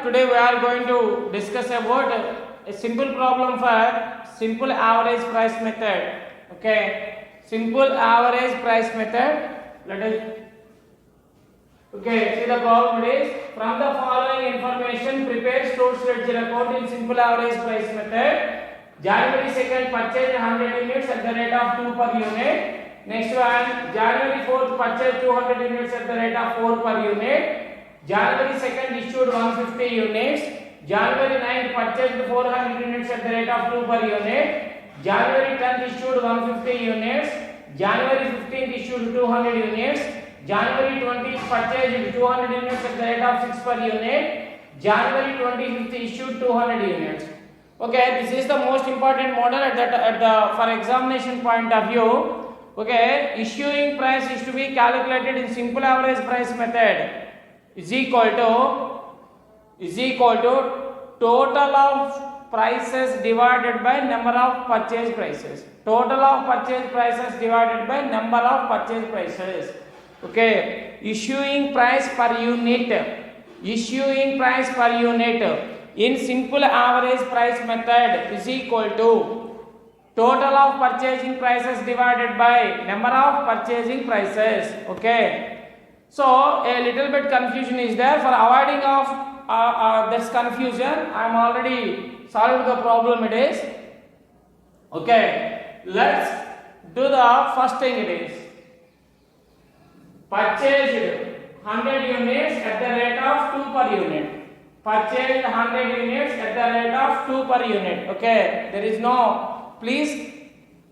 today we are going to discuss about a simple problem for simple average price method. Okay, simple average price method. Let us see the problem is from the following information prepare source ledger account in simple average price method. January 2nd purchased 100 units at the rate of 2 per unit. Next one, January 4th purchased 200 units at the rate of 4 per unit. January 2nd issued 150 units. January 9th purchased 400 units at the rate of 2 per unit. January 10th issued 150 units. January 15th issued 200 units. January 20th purchased 200 units at the rate of 6 per unit. January 25th issued 200 units. Okay, this is the most important model at the for examination point of view. Okay, issuing price is to be calculated in simple average price method is equal to total of prices divided by number of purchase prices. Total of purchase prices divided by number of purchase prices. Okay, issuing price per unit. Issuing price per unit in simple average price method is equal to total of purchasing prices divided by number of purchasing prices. Okay, so a little bit confusion is there. For avoiding of this confusion, I am already solved the problem. It is okay. Let's do the first thing. It is purchased 100 units at the rate of 2 per unit. Purchased 100 units at the rate of 2 per unit. Okay, there is no. Please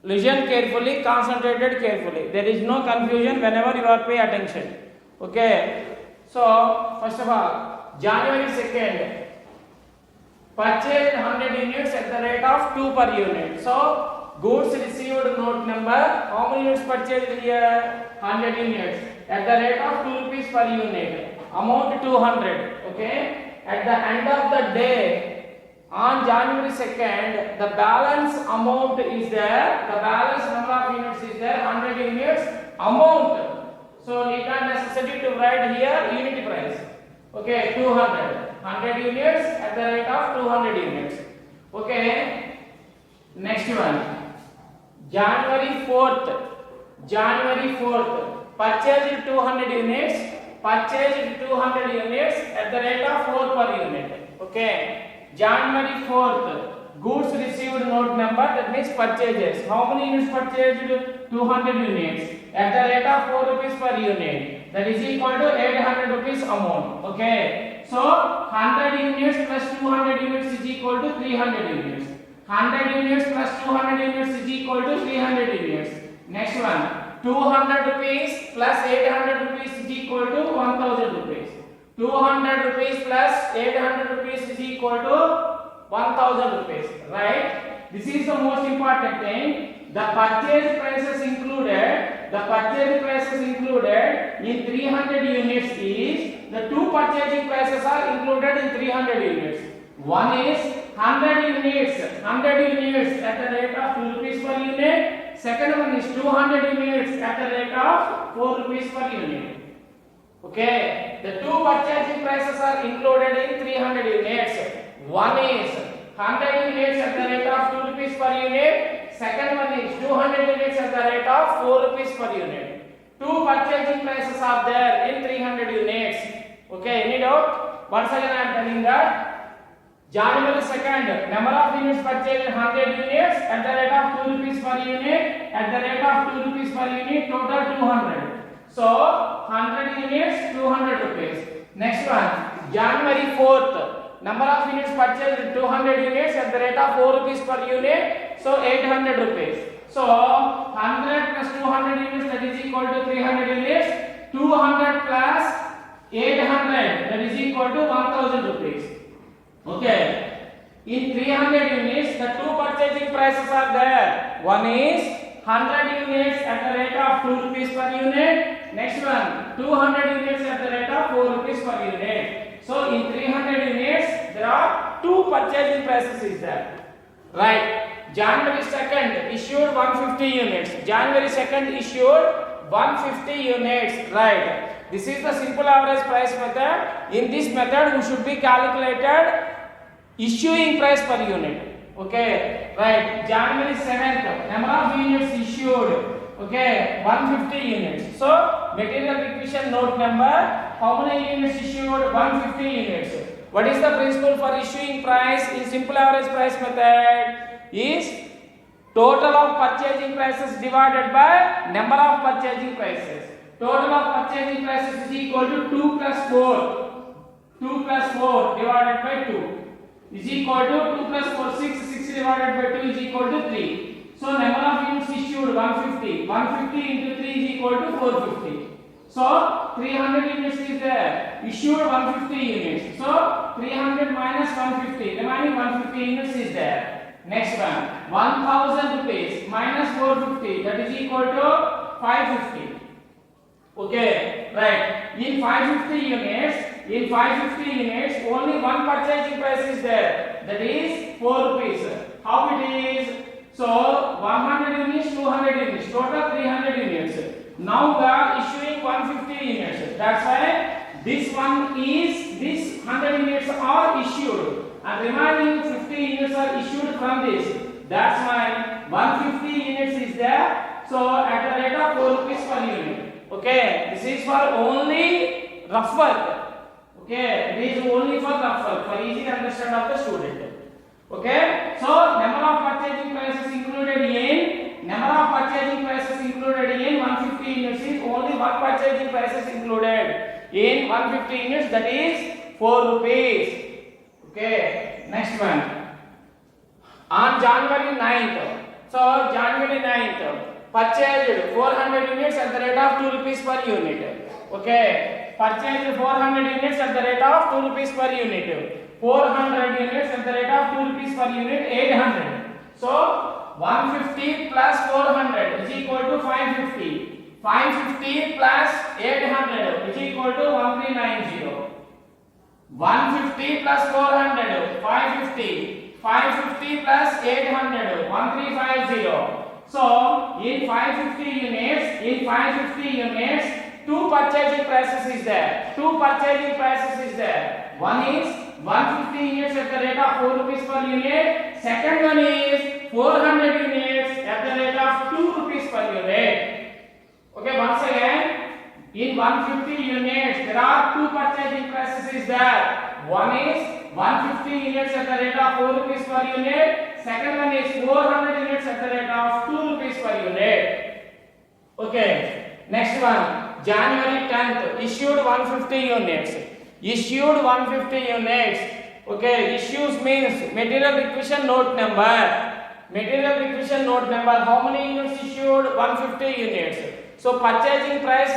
listen carefully, concentrated carefully. There is no confusion whenever you are pay attention. Okay. So first of all, January 2nd, purchased 100 units at the rate of 2 per unit. So goods received note number. How many units purchased here? 100 units at the rate of 2 rupees per unit. Amount 200. Okay. At the end of the day, on January 2nd, the balance amount is there. The balance number of units is there. 100 units amount. So it is not necessary to write here unit price. Okay, 200. 100 units at the rate of 200 units. Okay. Next one. January 4th. January 4th. Purchased 200 units. Purchased 200 units at the rate of 4 per unit. Okay. January 4th, goods received note number, that means purchases. How many units purchased? 200 units at the rate of 4 rupees per unit. That is equal to 800 rupees amount. Okay. So 100 units plus 200 units is equal to 300 units. 100 units plus 200 units is equal to 300 units. Next one. 200 rupees plus 800 rupees is equal to 1000 rupees. 200 rupees plus 800 rupees is equal to 1000 rupees. Right? This is the most important thing. The purchase prices included. The purchase prices included in 300 units is the two purchasing prices are included in 300 units. One is 100 units. 100 units at the rate of 2 rupees per unit. Second one is 200 units at the rate of 4 rupees per unit. Okay, the two purchasing prices are included in 300 units. One is 100 units at the rate of 2 rupees per unit. Second one is 200 units at the rate of 4 rupees per unit. Two purchasing prices are there in 300 units. Okay, any doubt? Once again I am telling that January 2nd, number of units purchased 100 units at the rate of 2 rupees per unit. At the rate of 2 rupees per unit, total 200. So 100 units, 200 rupees. Next one, January 4th, number of units purchased 200 units at the rate of 4 rupees per unit. So 800 rupees. So 100 plus 200 units, that is equal to 300 units. 200 plus 800, that is equal to 1000 rupees. Okay. In 300 units, the two purchasing prices are there. One is 100 units at the rate of 2 rupees per unit. Next one, 200 units at the rate of 4 rupees per unit. So in 300 units, there are two purchasing prices is there. Right. January 2nd issued 150 units. January 2nd issued 150 units. Right. This is the simple average price method. In this method, we should be calculated issuing price per unit. Okay, right. January 7th, number of units issued. Okay, 150 units. So, material requisition note number. How many units issued? 150 units. What is the principle for issuing price in simple average price method? Is total of purchasing prices divided by number of purchasing prices. Total of purchasing prices is equal to 2 plus 4. 2 plus 4 divided by 2 is equal to 2 plus 4, 6. 6 divided by 2 is equal to 3. So, number of units issued 150. 150 into 3 is equal to 450. So, 300 units is there. Issued 150 units. So, 300 minus 150. Remaining 150 units is there. Next one. 1000 rupees minus 450. That is equal to 550. Okay. Right. In 550 units, only one purchasing price is there. That is 4 rupees. How it is? So, 100 units, 200 units. Total 300 units. Now we are issuing 150 units. That's why this 100 units are issued and remaining 50 units are issued from this. That's why 150 units is there. So at the rate of 4 rupees per unit. Okay, this is for only rough work. Okay, it is only for rough work for easy understand of the student. Okay, so number of purchasing prices included in 150 units is only one purchasing prices included in 150 units, that is 4 rupees. Okay, next one. On January 9th, so January 9th, purchased 400 units at the rate of 2 rupees per unit. Okay, purchased 400 units at the rate of 2 rupees per unit. 400 units at the rate of 2 rupees per unit, 800. So 150 plus 400 is equal to 550. 550 plus 800 is equal to 1390. 150 plus 400, 550. 550 plus 800, 1350. So in 550 units, two purchasing prices is there. One is 150 units at the rate of 4 rupees per unit. Second one is 400 units at the rate of 2 rupees per unit. Okay, once again, in 150 units, there are two purchasing prices is there. One is 150 units at the rate of 4 rupees per unit. Second one is 400 units at the rate of 2 rupees per unit. Okay, next one. January 10th, issued 150 units. Okay, issues means material requisition note number. How many units issued? 150 units. So issuing price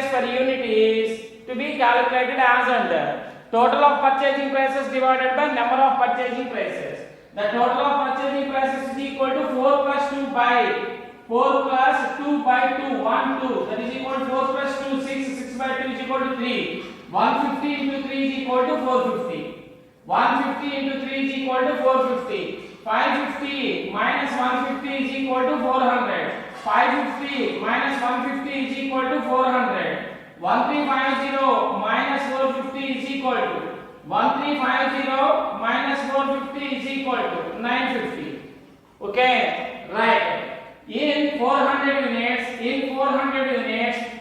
per unit is to be calculated as under total of purchasing prices divided by number of purchasing prices. The total of purchasing prices is equal to 4 plus 2 by 4 plus 2 by 2, 1, 2. That is equal to 4 plus 2, 6. 6 by 2 is equal to 3. 150 into 3 is equal to 450. 150 into 3 is equal to 450. 550 minus 150 is equal to 400. 550 minus 150 is equal to 400. 1350 minus 450 is equal to 1350 minus 450 is equal to 950. Okay, right. In 400 units,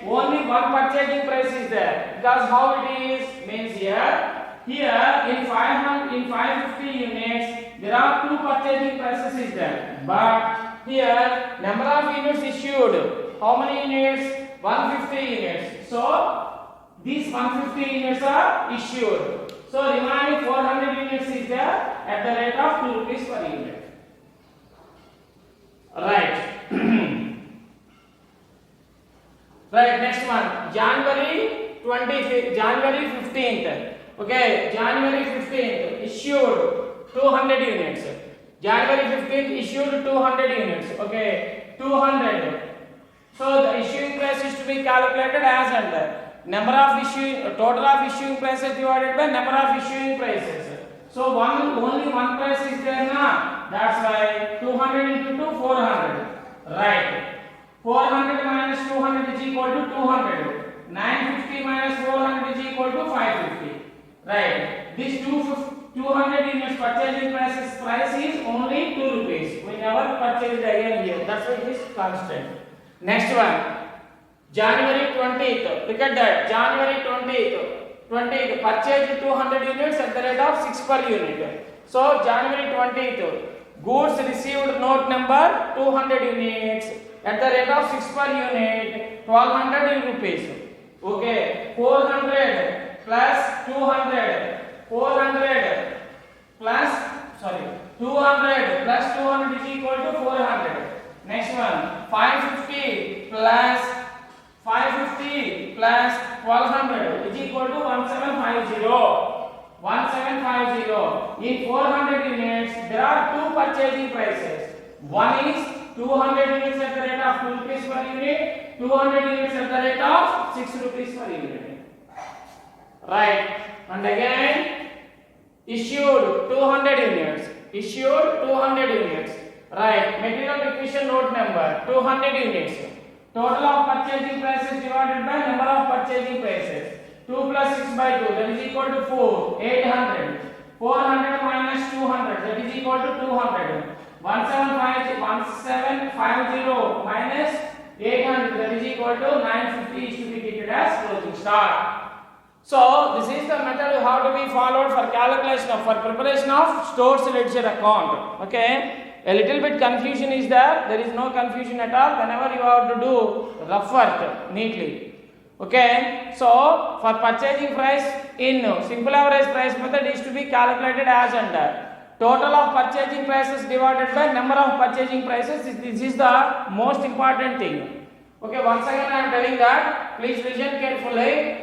only one purchasing price is there. Because how it is means here in 550 units there are two purchasing prices is there. But here number of units issued. How many units? 150 units. So these 150 units are issued. So remaining 400 units is there at the rate of 2 rupees per unit. Right. Right, next one. January 15th. Okay, January 15th issued 200 units. January 15th issued 200 units. Okay, 200. So the issuing price is to be calculated as under total of issuing prices divided by number of issuing prices. So only one price is there now. That's why 200 into 2, 400. Right. 400 minus 200 is equal to 200. 950 minus 400 is equal to 550. Right. This 200 units purchasing price is only 2 rupees. We never purchased again here. That's why it is constant. Next one. January 20th. Look at that. January 20th. Purchased 200 units at the rate of 6 per unit. So January 20th. Goods received note number 200 units at the rate of 6 per unit, 1200 rupees. Okay, 400 plus 200, 400 plus 200 plus 200 is equal to 400. Next one, 550 plus 550 plus 1200 is equal to 1750. 1750. In 400 units, there are two purchasing prices. One is 200 units at the rate of 2 rupees per unit, 200 units at the rate of 6 rupees per unit. Right. And again, issued 200 units. Issued 200 units. Right. Material requisition note number 200 units. Total of purchasing prices divided by number of purchasing prices. 2 plus 6 by 2, that is equal to 4, 800. 400 minus 200, that is equal to 200. 1750 minus 800, that is equal to 950 is to be treated as closing stock. So, this is the method how to be followed for calculation of, for preparation of stores ledger account. Okay, a little bit confusion is there. There is no confusion at all. Whenever you have to do rough work neatly. Okay, so for purchasing price in simple average price method is to be calculated as under total of purchasing prices divided by number of purchasing prices. This is the most important thing. Okay, once again I am telling that, please listen carefully.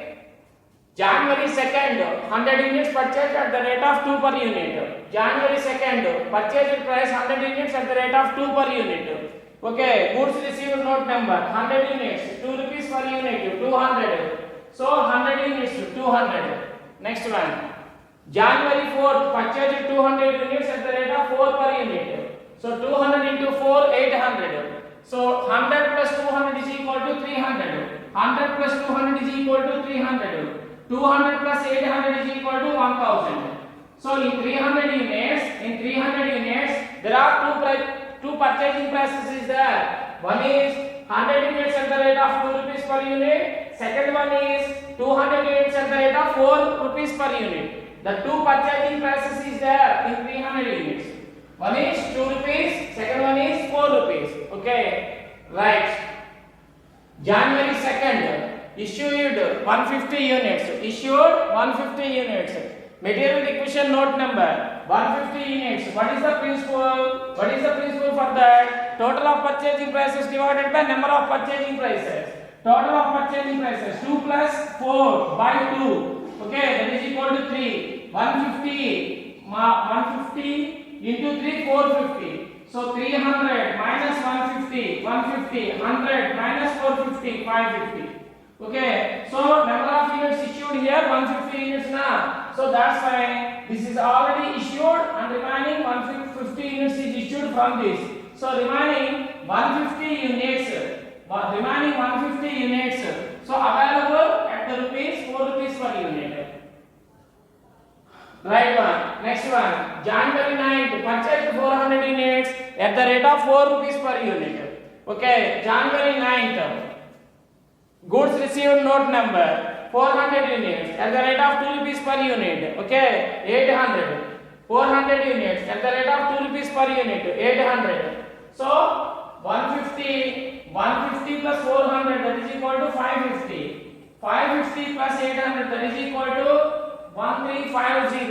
January 2nd, 100 units purchased at the rate of 2 per unit. January 2nd, purchased price 100 units at the rate of 2 per unit. Okay, goods received note number 100 units, 2 rupees per unit, 200. So 100 units, 200. Next one. January 4th, purchased 200 units at the rate of 4 per unit. So 200 into 4, 800. So 100 plus 200 is equal to 300. 100 plus 200 is equal to 300. 200 plus 800 is equal to 1000. So in 300 units, there are two purchasing prices is there. One is 100 units at the rate of 2 rupees per unit. Second one is 200 units at the rate of 4 rupees per unit. The two purchasing prices is there in 300 units. One is 2 rupees, second one is 4 rupees. Okay, right. January 2nd, issued 150 units. Issued 150 units. Material requisition note number 150 units. What is the principle? What is the principle for that? Total of purchasing prices divided by number of purchasing prices. Total of purchasing prices 2 plus 4 by 2. Okay, that is equal to 3. 150 into 3, 450. So 300 minus 150, 100 minus 450, 550. Okay, so number of units issued here 150 units now. So that's why this is already issued and remaining 150 units is issued from this. So remaining 150 units, so available at the rupees 4 rupees per unit. Right one. Next one. January 9th, purchased 400 units at the rate of 4 rupees per unit. Okay, January 9th. Goods received note number 400 units at the rate of 2 rupees per unit. Okay, 800. 400 units at the rate of 2 rupees per unit. 800. So 150 plus 400, that is equal to 550. 550 plus 800, that is equal to 1350.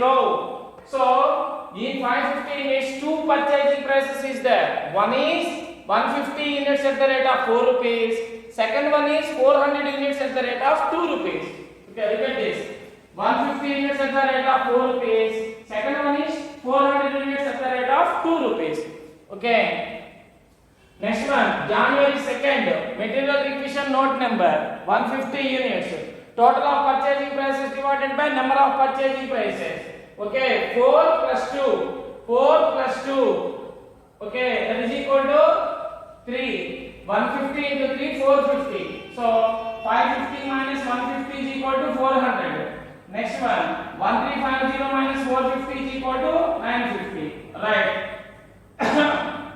So in 550 units, two purchasing prices is there. One is 150 units at the rate of 4 rupees. Second one is 400 units at the rate of 2 rupees. Okay, look at this. 150 units at the rate of 4 rupees. Second one is 400 units at the rate of 2 rupees. Okay. Next one, January 2nd, material requisition note number 150 units. Total of purchasing prices divided by number of purchasing prices. Okay, 4 plus 2. 4 plus 2. Okay, that is equal to 3. 150 into 3, 450. So 550 minus 150 is equal to 400. Next one, 1350 minus 450 is equal to 950. Right.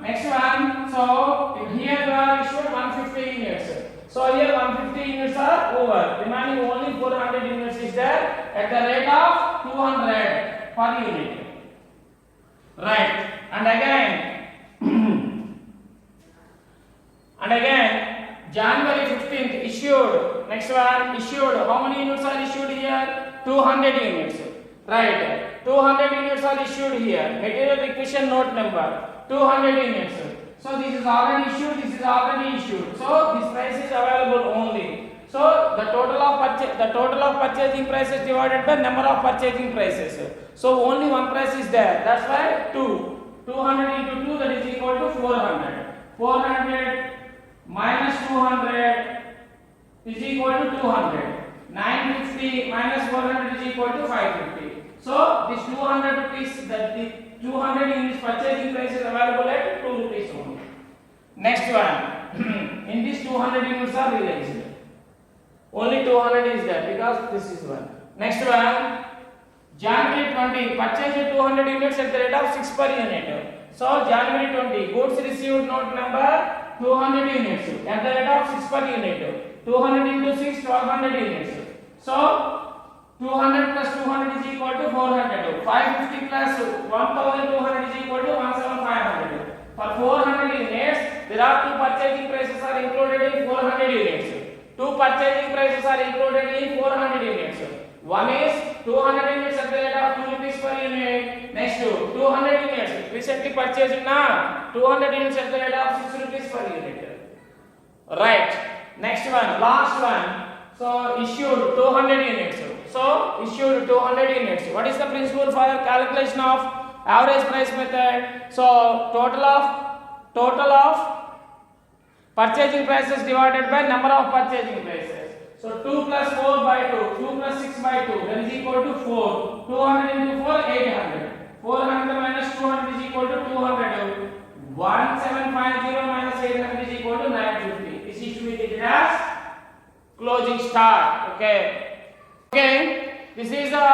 Next one, so here we are issued 150 units. So here 150 units are over. Remaining only 400 units is there at the rate of 200 per unit. Right. And again, January 15th issued. Next one, issued. How many units are issued here? 200 units. Right. 200 units are issued here. Material requisition note number 200 units. So this is already issued. This is already issued. So this price is available only. So the total of purchasing prices divided by number of purchasing prices. So only one price is there. That's why 2. 200 into 2, that is equal to 400. 400 minus 200 is equal to 200. 950 minus 400 is equal to 550. So this 200 rupees, that the 200 units purchasing price is available at 2 rupees only. Next one, in this 200 units are realized. Only 200 is there because this is one. Next one, January 20, purchased 200 units at the rate of 6 per unit. So January 20, goods received note number 200 units at the rate of 6 per unit. 200 into 6, 1200 units. So 200 plus 200 is equal to 400. 550 plus 1200 is equal to 17,500. For 400 units, there are two purchasing prices are included in 400 units. Two purchasing prices are included in 400 units. One is 200 units at the rate of 2 rupees per unit. Next to 200 units recently purchased now 200 units at the rate of 6 rupees per unit. Right. Next one, last one. So issued 200 units. So issued 200 units. What is the principle for calculation of average price method? So total of purchasing prices divided by number of purchasing prices. So 2 plus 4 by 2, 2 plus 6 by 2, that is equal to 4. 200 into 4, 800. 400 minus 200 is equal to 200. 1750 minus 800 is equal to 950. This is to be treated as closing stock. Okay. This is the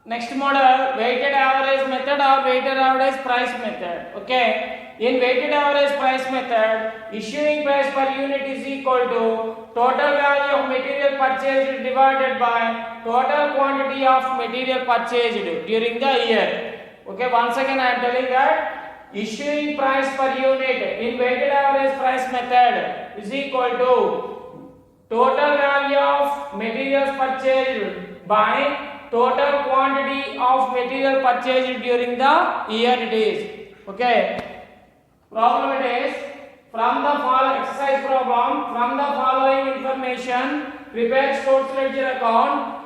next model, weighted average method or weighted average price method. Okay. In weighted average price method, issuing price per unit is equal to total value of material purchased divided by total quantity of material purchased during the year. Okay, once again I am telling that issuing price per unit in weighted average price method is equal to total value of materials purchased by total quantity of material purchased during the year it is. Okay. Problem it is, from the exercise problem, from the following information, prepare stores ledger account.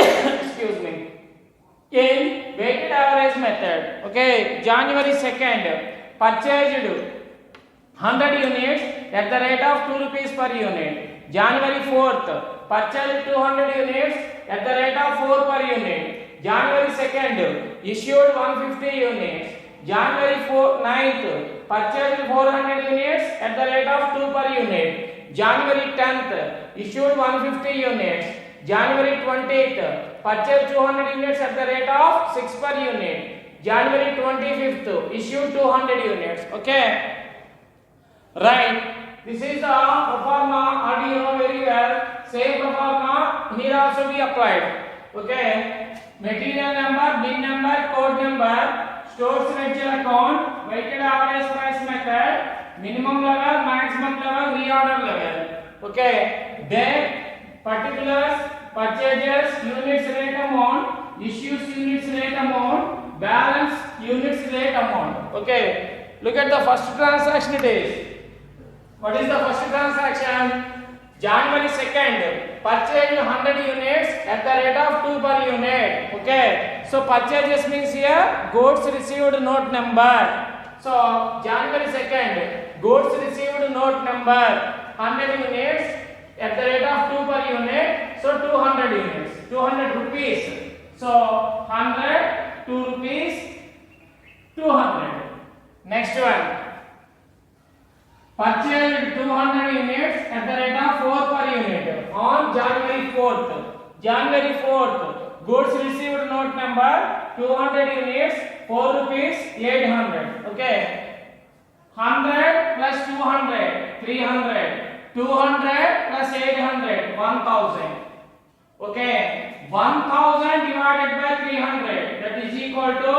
Excuse me. In weighted average method, okay, January 2nd, purchased 100 units at the rate of 2 rupees per unit. January 4th, purchased 200 units at the rate of 4 per unit. January 2nd, issued 150 units. January 9th, purchased 400 units at the rate of 2 per unit. January 10th, issued 150 units. January 20th, purchased 200 units at the rate of 6 per unit. January 25th, issued 200 units. Okay. Right. This is the proforma audio very well. Same proforma here also be applied. Okay. Material number, bin number, code number, stores ledger account, weighted average price method, minimum level, maximum level, reorder level. Okay. Then particulars, purchases, units rate amount, issues units rate amount, balance units rate amount. Okay. Look at the first transaction it is. What is the first transaction? January 2nd, purchased 100 units at the rate of 2 per unit. Okay. So purchases means here goods received note number. So January 2nd, goods received note number 100 units at the rate of 2 per unit. So 200 units, 200 rupees. So 100, 2 rupees, 200. Next one. purchased 200 units at the rate of 4 per unit on January 4th. January 4th, goods received note number 200 units, 4 rupees 800. Okay, 100 plus 200, 300. 200 plus 800, 1000. Okay, 1000 divided by 300, that is equal to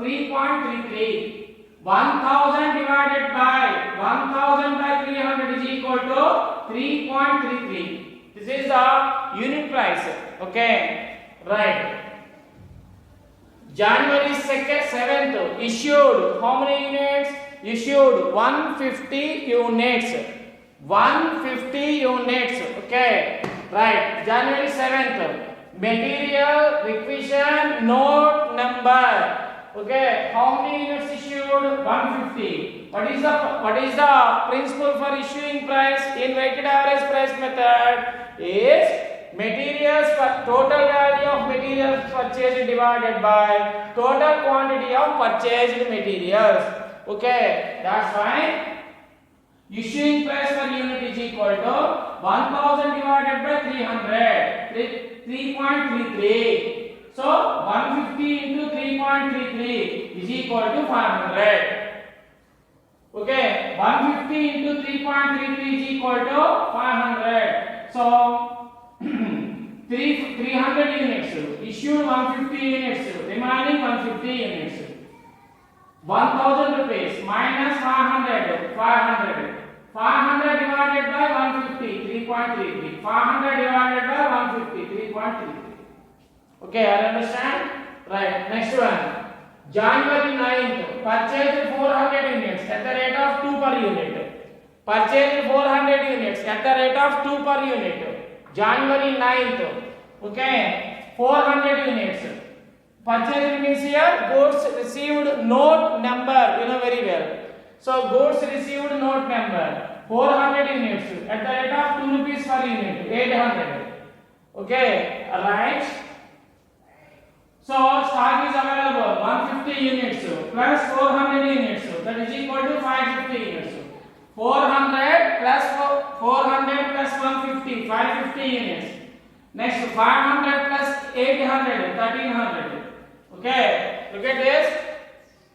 3.33. 1000 divided by 1000 by 300 is equal to 3.33. This is the unit price. Okay, right. January 2nd, 7th, issued how many units? Issued 150 units. 150 units. Okay, right. January 7th, material requisition note number. Okay, how many units issued? 150. What is the principle for issuing price in weighted average price method? Is materials for total value of materials purchased divided by total quantity of purchased materials. Okay, that's fine. Issuing price per unit is equal to 1000 divided by 300, 3.33. So 150 into 3.33 is equal to 500. Okay, 150 into 3.33 is equal to 500. So 300 units issued, 150 units remaining, 150 units. 1000 rupees minus 500, 500. 500 divided by 150, 3.33. 500 divided by 150, 3.33. Okay, I understand? Right, next one. January 9th, purchased 400 units at the rate of 2 per unit. Purchased 400 units at the rate of 2 per unit. January 9th. Okay, 400 units. Purchased means here goods received note number, you know very well. So goods received note number 400 units at the rate of 2 rupees per unit, 800. Okay, right. So stock is available 150 units plus 400 units, that is equal to 550 units. 400 plus 400 plus 150, 550 units. Next 500 plus 800, 1300. Okay, look at this.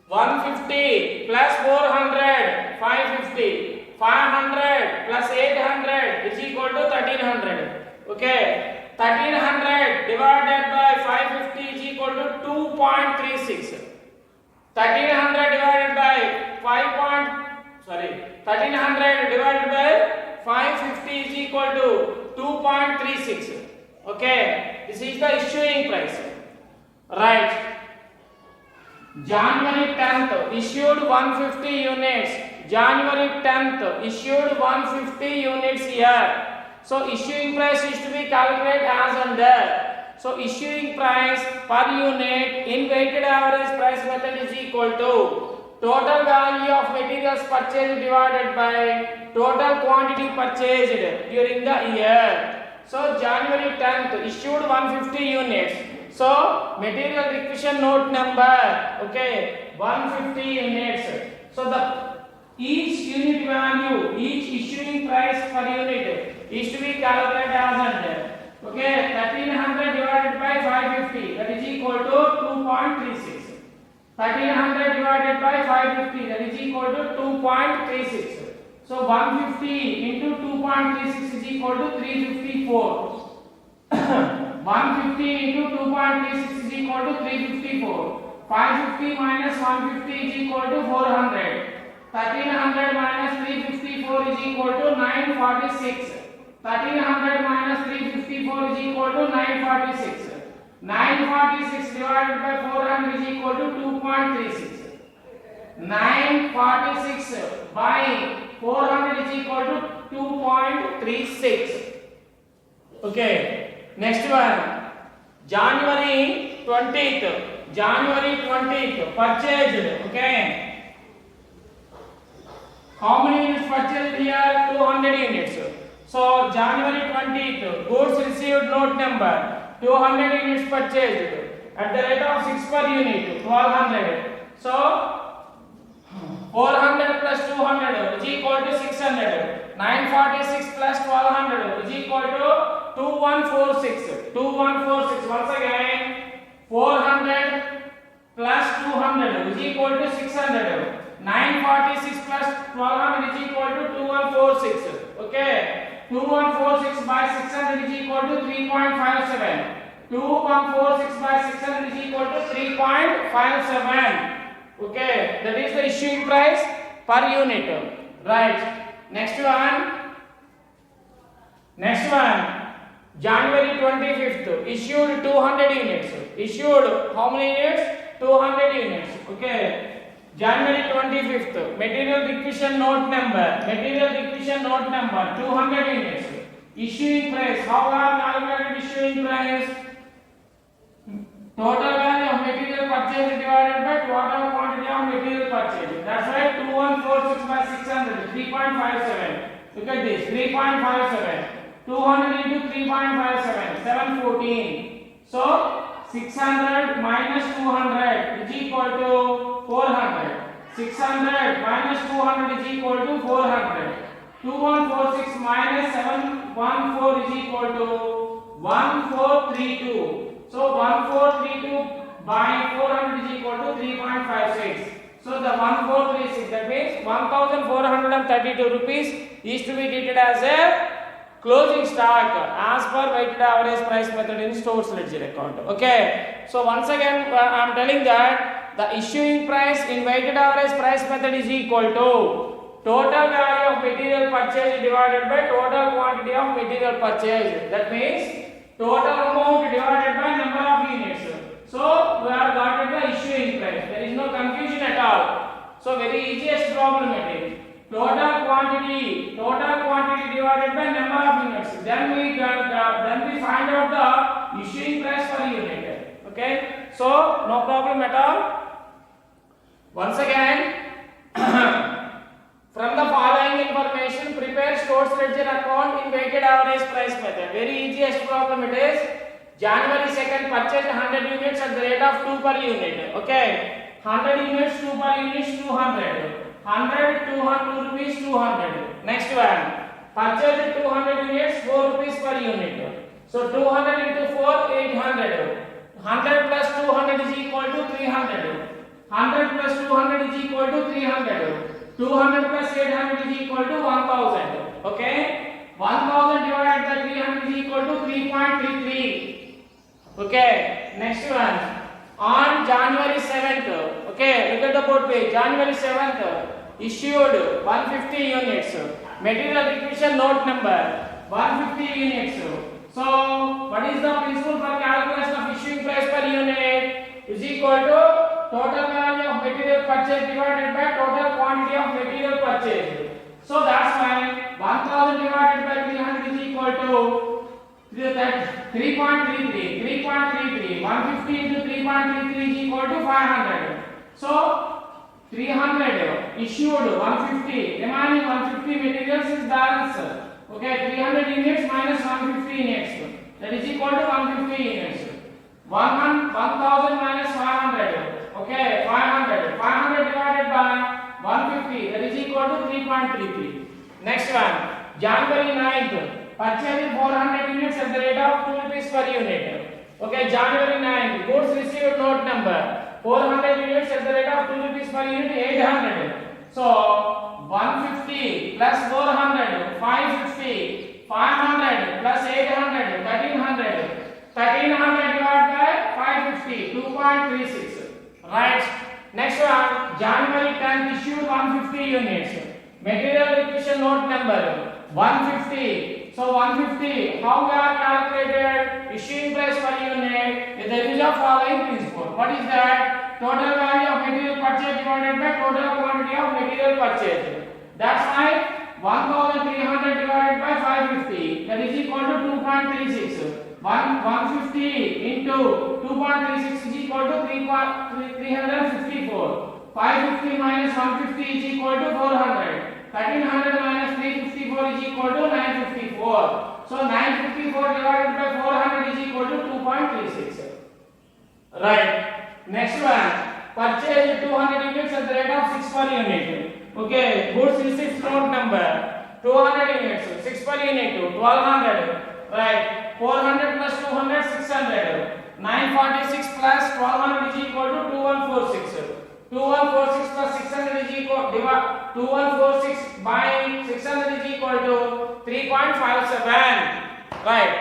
150 plus 400, 550. 500 plus 800 is equal to 1300. Okay. 1300 divided by 550 is equal to 2.36. 1300 divided by 1300 divided by 550 is equal to 2.36. Okay, this is the issuing price. Right. January 10th, issued 150 units. January 10th, issued 150 units here. So issuing price is to be calculated as under. So issuing price per unit in weighted average price method is equal to total value of materials purchased divided by total quantity purchased during the year. So January 10th, issued 150 units. So material requisition note number, okay, 150 units. So the each unit value, each issuing price per unit is to be calculated as under. Okay, 1300 divided by 550, that is equal to 2.36. 1300 divided by 550, that is equal to 2.36. So 150 into 2.36 is equal to 354. 150 into 2.36 is equal to 354. 550 minus 150 is equal to 400. 1300 minus 354 is equal to 946. 1300 minus 354 is equal to 946. 946 divided by 400 is equal to 2.36. 946 by 400 is equal to 2.36. Okay, next one. January 20th. January 20th, purchased. Okay. How many units purchased here? 200 units. So January 20th, goods received note number 200 units purchased at the rate of 6 per unit, 1200. So 400 plus 200 is equal to 600. 946 plus 1200 is equal to 2146. 2146. Once again, 400 plus 200 is equal to 600. 946 plus 1200 is equal to 2146. Okay. 2146 by 600 is equal to 3.57. 2146 by 600 is equal to 3.57. Okay, that is the issuing price per unit. Right. Next one. January 25th issued 200 units. Issued how many units? 200 units. Okay. January 25th material requisition note number. Material requisition note number 200 units. Issuing price. How are calculated issuing price? Total value of material purchase divided by total quantity of material purchase. That's right. 2146 by 600 3.57. Look at this. 3.57. 200 into 3.57. 714. So 600 minus 200 is equal to 400. 600 minus 200 is equal to 400. 2146 minus 714 is equal to 1432. So 1432 by 400 is equal to 3.56. So the 1436, that means 1432 rupees is to be treated as a closing stock as per weighted average price method in stores ledger account. Okay. So once again I am telling that the issuing price in weighted average price method is equal to total value of material purchase divided by total quantity of material purchase. That means total amount divided by number of units. So we have got the issuing price. There is no confusion at all. So very easiest problem it is. Total quantity divided by number of units. Then we find out the issuing price per unit. Okay. So no problem at all. Once again, from the following information, prepare stores ledger account in weighted average price method. Very easiest problem it is. January 2nd purchased 100 units at the rate of 2 per unit. Okay. 100 units, 2 per unit, 200. 100, 200 rupees, 200. Next one. Purchased 200 units, 4 rupees per unit. So 200 into 4, 800. 100 plus 200 is equal to 300. 100 plus 200 is equal to 300. 200 plus 800 is equal to 1000. Okay. 1000 divided by 300 is equal to 3.33. Okay. Next one. On January 7th, okay, look at the board page. January 7th, issued 150 units. Material requisition note number 150 units. So, what is the principle for calculation of issuing price per unit? Is equal to total value of material purchase divided by total quantity of material purchase. So, that's why 1000 divided by 300 is equal to 3.33. 150 into 3.33 is equal to 500. So 300 issued 150. Remaining 150 materials is balance. Okay, 300 units minus 150 units. That is equal to 150 units. 1000 minus 500. Okay, 500. 500 divided by 150. That is equal to 3.33. Next one. January 9th. Purchased 400 units at the rate of 2 rupees per unit. Okay, January 9th. Goods received note number 400 units at the rate of 2 rupees per unit, 800. So 150 plus 400, 550. 500 plus 800, 1300. 1300 divided by 550, 2.36. Right. Next one. January 10th issued 150 units. Material requisition note number 150. So 150, how we are calculated issuing price per unit with the use of following principle. What is that? Total value of material purchase divided by total quantity of material purchase. That's why 1300 divided by 550, that is equal to 2.36. 150 into 2.36 is equal to 354. 550 minus 150 is equal to 400. 1300 minus 354 is equal to 954. So 954 divided by 400 is equal to 2.36. Right. Next one. purchased 200 units at the rate of 6 per unit. Okay, goods receipts note number 200 units, 6 per unit, 1200. Right, 400 plus 200, 600. 946 plus 1200 is equal to 2146. 2146 plus 600 is equal to 2146 by 600 is equal to 3.57. Right.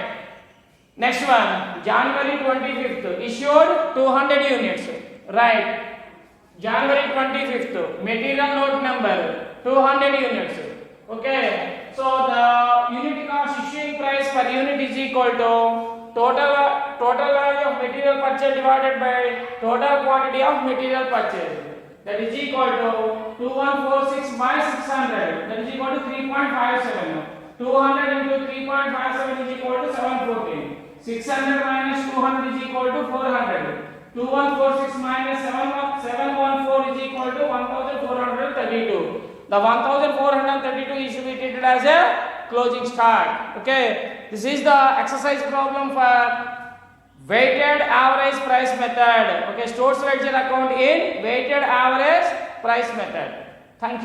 Next one, January 25th, issued 200 units. Right. January 25th, material note number 200 units. Okay. So the unit cost issuing price per unit is equal to total value of material purchase divided by total quantity of material purchase. That is equal to 2146 by 600. That is equal to 3.57. 200 into 3.57 is equal to 714. 600 minus 200 is equal to 400. 2146 minus 714 is equal to 1432. The 1432 is to be treated as a closing stock. Okay, this is the exercise problem for weighted average price method. Okay, stores ledger account in weighted average price method. Thank you.